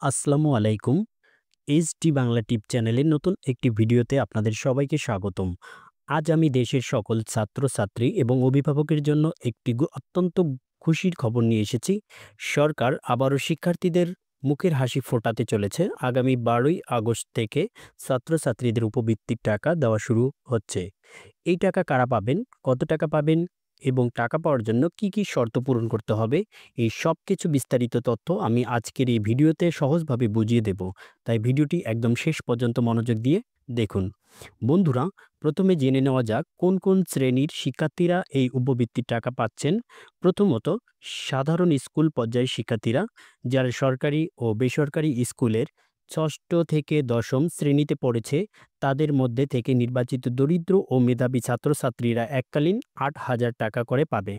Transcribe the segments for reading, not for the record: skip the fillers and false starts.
আসসালামু আলাইকুম। এইচডি বাংলা টিপ চ্যানেলের নতুন একটি ভিডিওতে আপনাদের সবাইকে স্বাগতম। আজ আমি দেশের সকল ছাত্রছাত্রী এবং অভিভাবকের জন্য একটি অত্যন্ত খুশির খবর নিয়ে এসেছি। সরকার আবারও শিক্ষার্থীদের মুখের হাসি ফোটাতে চলেছে। আগামী ১২ই আগস্ট থেকে ছাত্রছাত্রীদের উপবৃত্তির টাকা দেওয়া শুরু হচ্ছে। এই টাকা কারা পাবেন, কত টাকা পাবেন এবং টাকা পাওয়ার জন্য কি, কি শর্ত পূরণ করতে হবে, এই সবকিছু বিস্তারিত তথ্য আমি আজকের এই ভিডিওতে সহজভাবে বুঝিয়ে দেব। তাই ভিডিওটি একদম শেষ পর্যন্ত মনোযোগ দিয়ে দেখুন। বন্ধুরা, প্রথমে জেনে নেওয়া যাক কোন, কোন শ্রেণীর শিক্ষার্থীরা এই উপবৃত্তির টাকা পাচ্ছেন। প্রথমত, সাধারণ স্কুল পর্যায়ের শিক্ষার্থীরা যারা সরকারি ও বেসরকারি স্কুলের ৬ষ্ঠ থেকে ১০ম শ্রেণীতে পড়েছে, তাদের মধ্যে থেকে নির্বাচিত দরিদ্র ও মেধাবী ছাত্রছাত্রীরা এককালীন ৮,০০০ টাকা করে পাবে।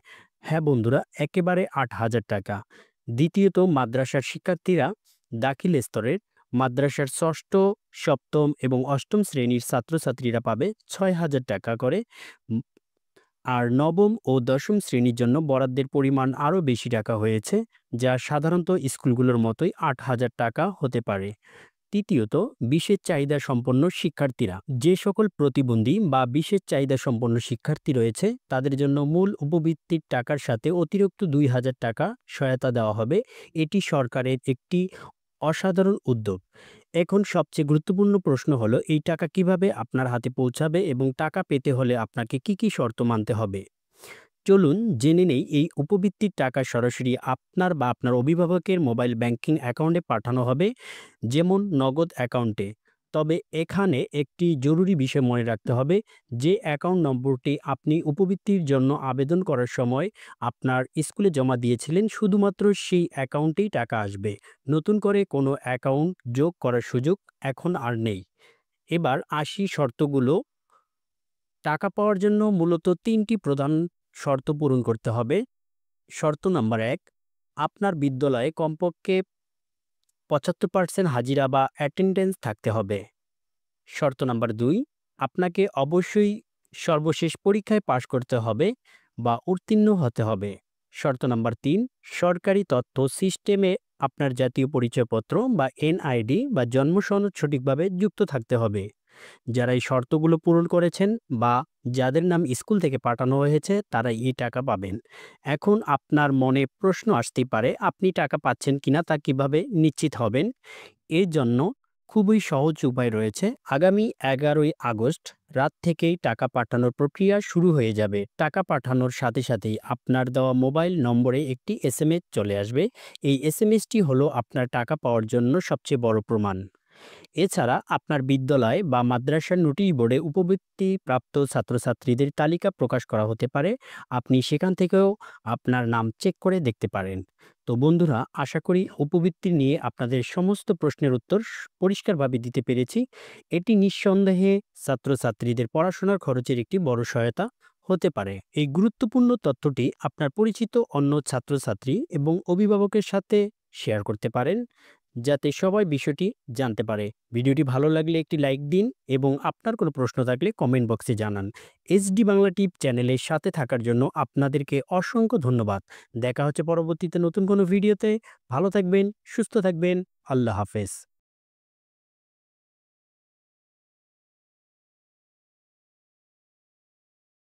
হ্যাঁ বন্ধুরা, একেবারে ৮,০০০ টাকা। দ্বিতীয়ত, মাদ্রাসার শিক্ষার্থীরা দাখিল স্তরের মাদ্রাসার ৬ষ্ঠ, ৭ম এবং ৮ম শ্রেণীর ছাত্রছাত্রীরা পাবে ৬,০০০ টাকা করে। উম আর ৯ম ও ১০ম শ্রেণীর জন্য বরাদ্দের পরিমাণ আরও বেশি রাখা হয়েছে, যা সাধারণত স্কুলগুলোর মতোই ৮,০০০ টাকা হতে পারে। তৃতীয়ত, বিশেষ চাহিদা সম্পন্ন শিক্ষার্থীরা। যে সকল প্রতিবন্ধী বা বিশেষ চাহিদা সম্পন্ন শিক্ষার্থী রয়েছে, তাদের জন্য মূল উপবৃত্তির টাকার সাথে অতিরিক্ত ২,০০০ টাকা সহায়তা দেওয়া হবে। এটি সরকারের একটি অসাধারণ উদ্যোগ। এখন সবচেয়ে গুরুত্বপূর্ণ প্রশ্ন হলো, এই টাকা কিভাবে আপনার হাতে পৌঁছাবে এবং টাকা পেতে হলে আপনাকে কি, কি শর্ত মানতে হবে? চলুন জেনে নেই। এই উপবৃত্তির টাকা সরাসরি আপনার বা আপনার অভিভাবকের মোবাইল ব্যাংকিং অ্যাকাউন্টে পাঠানো হবে, যেমন নগদ অ্যাকাউন্টে। তবে এখানে একটি জরুরি বিষয় মনে রাখতে হবে, যে অ্যাকাউন্ট নম্বরটি আপনি উপবৃত্তির জন্য আবেদন করার সময় আপনার স্কুলে জমা দিয়েছিলেন, শুধুমাত্র সেই অ্যাকাউন্টেই টাকা আসবে। নতুন করে কোনো অ্যাকাউন্ট যোগ করার সুযোগ এখন আর নেই। এবার আসি শর্তগুলো। টাকা পাওয়ার জন্য মূলত ৩টি প্রধান শর্ত পূরণ করতে হবে। শর্ত নাম্বার ১, আপনার বিদ্যালয়ে কমপক্ষে ৭৫% হাজিরা বা অ্যাটেন্ডেন্স থাকতে হবে। শর্ত নাম্বার ২, আপনাকে অবশ্যই সর্বশেষ পরীক্ষায় পাশ করতে হবে বা উত্তীর্ণ হতে হবে। শর্ত নাম্বার ৩, সরকারি তথ্য সিস্টেমে আপনার জাতীয় পরিচয়পত্র বা এনআইডি বা জন্ম সনদ সঠিকভাবে যুক্ত থাকতে হবে। যারা এই শর্তগুলো পূরণ করেছেন বা যাদের নাম স্কুল থেকে পাঠানো হয়েছে, তারা এই টাকা পাবেন। এখন আপনার মনে প্রশ্ন আসতেই পারে, আপনি টাকা পাচ্ছেন কিনা তা কিভাবে নিশ্চিত হবেন? এর জন্য খুবই সহজ উপায় রয়েছে। আগামী ১১ই আগস্ট রাত থেকেই টাকা পাঠানোর প্রক্রিয়া শুরু হয়ে যাবে। টাকা পাঠানোর সাথে সাথেই আপনার দেওয়া মোবাইল নম্বরে একটি এসএমএস চলে আসবে। এই এসএমএসটি হলো আপনার টাকা পাওয়ার জন্য সবচেয়ে বড় প্রমাণ। এছাড়া আপনার বিদ্যালয় বা মাদ্রাসার নোটিশ বোর্ডে উপবৃত্তি প্রাপ্ত ছাত্রছাত্রীদের তালিকা প্রকাশ করা হতে পারে। আপনি সেখান থেকেও আপনার নাম চেক করে দেখতে পারেন। তো বন্ধুরা, আশা করি উপবৃত্তি নিয়ে আপনাদের সমস্ত প্রশ্নের উত্তর পরিষ্কারভাবে দিতে পেরেছি। এটি নিঃসন্দেহে ছাত্রছাত্রীদের পড়াশোনার খরচের একটি বড় সহায়তা হতে পারে। এই গুরুত্বপূর্ণ তথ্যটি আপনার পরিচিত অন্য ছাত্রছাত্রী এবং অভিভাবকের সাথে শেয়ার করতে পারেন, যাতে সবাই বিষয়টি জানতে পারে। ভিডিওটি ভালো লাগলে একটি লাইক দিন এবং আপনার কোনো প্রশ্ন থাকলে কমেন্ট বক্সে জানান। এইচডি বাংলা টিপ চ্যানেলের সাথে থাকার জন্য আপনাদেরকে অসংখ্য ধন্যবাদ। দেখা হচ্ছে পরবর্তীতে নতুন কোনো ভিডিওতে। ভালো থাকবেন, সুস্থ থাকবেন। আল্লাহ হাফেজ।